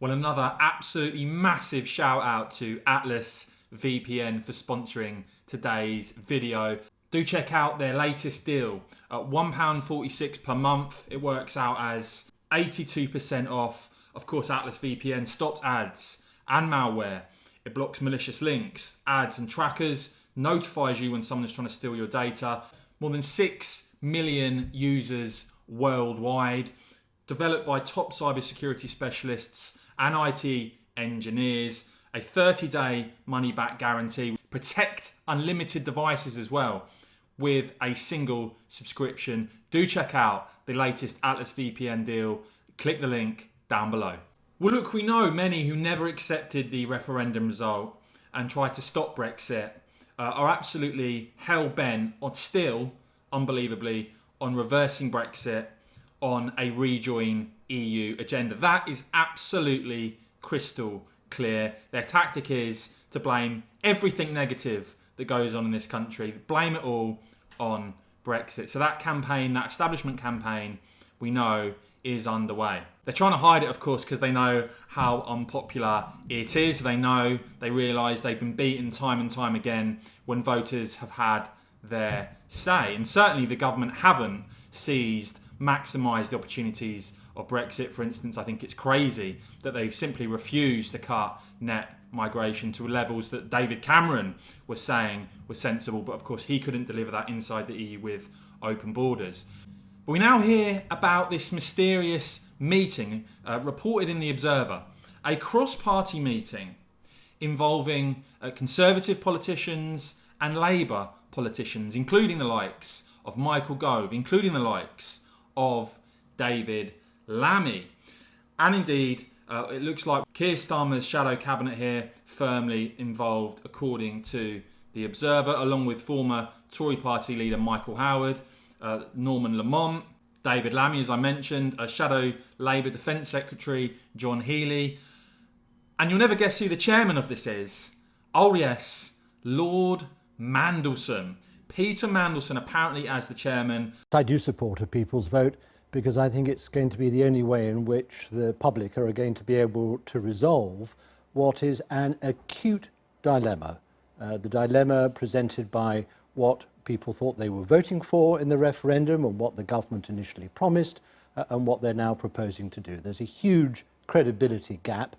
Well, another absolutely massive shout out to Atlas VPN for sponsoring today's video. Do check out their latest deal at £1.46 per month. It works out as 82% off. Of course, Atlas VPN stops ads and malware. It blocks malicious links, ads and trackers, notifies you when someone is trying to steal your data. More than 6 million users worldwide. Developed by top cybersecurity specialists and IT engineers. A 30-day money-back guarantee. Protect unlimited devices as well with a single subscription. Do check out the latest Atlas VPN deal. Click the link down below. Well, look, we know many who never accepted the referendum result and tried to stop Brexit are absolutely hell-bent on still, unbelievably, on reversing Brexit, on a rejoin EU agenda. That is absolutely crystal clear. Their tactic is to blame everything negative that goes on in this country, blame it all on Brexit. So that campaign, that establishment campaign, we know is underway. They're trying to hide it, of course, because they know how unpopular it is. They realise they've been beaten time and time again when voters have had their say. And certainly the government haven't maximised the opportunities of Brexit. For instance, I think it's crazy that they've simply refused to cut net migration to levels that David Cameron was saying were sensible, but of course he couldn't deliver that inside the EU with open borders. But we now hear about this mysterious meeting reported in The Observer, a cross-party meeting involving Conservative politicians and Labour politicians, including the likes of Michael Gove, including the likes of David Lammy. And indeed, it looks like Keir Starmer's shadow cabinet here firmly involved, according to The Observer, along with former Tory party leader Michael Howard, Norman Lamont, David Lammy, as I mentioned, a shadow Labour Defence Secretary, John Healey. And you'll never guess who the chairman of this is. Oh yes, Lord Mandelson. Peter Mandelson apparently as the chairman. I do support a people's vote because I think it's going to be the only way in which the public are going to be able to resolve what is an acute dilemma. The dilemma presented by what people thought they were voting for in the referendum and what the government initially promised and what they're now proposing to do. There's a huge credibility gap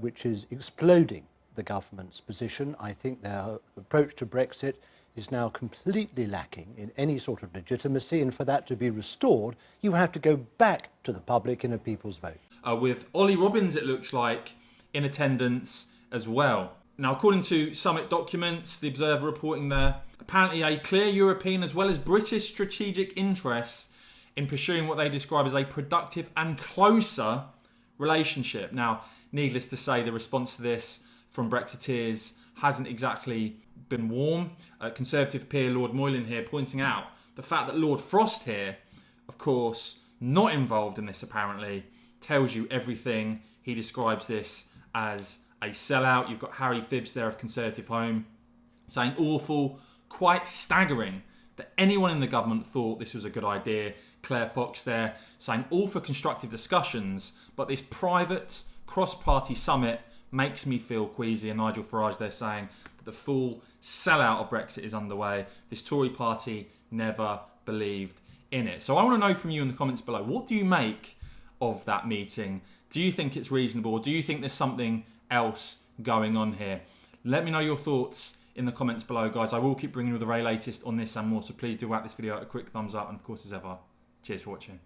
which is exploding the government's position. I think their approach to Brexit is now completely lacking in any sort of legitimacy, and for that to be restored, you have to go back to the public in a people's vote. With Ollie Robbins, it looks like, in attendance as well. Now, according to summit documents, The Observer reporting there, apparently a clear European as well as British strategic interest in pursuing what they describe as a productive and closer relationship. Now, needless to say, the response to this from Brexiteers hasn't exactly been warm. Conservative peer Lord Moylan here pointing out the fact that Lord Frost here, of course, not involved in this apparently, tells you everything. He describes this as a sellout. You've got Harry Phibbs there of Conservative Home saying awful, quite staggering that anyone in the government thought this was a good idea. Claire Fox there saying all for constructive discussions, but this private cross-party summit makes me feel queasy. And Nigel Farage there saying that the full sellout of Brexit is underway. This Tory party never believed in it. So I want to know from you in the comments below, what do you make of that meeting? Do you think it's reasonable, or do you think there's something else going on here? Let me know your thoughts in the comments below, guys. I will keep bringing you the very latest on this and more, so please do whack this video a quick thumbs up, and of course, as ever, cheers for watching.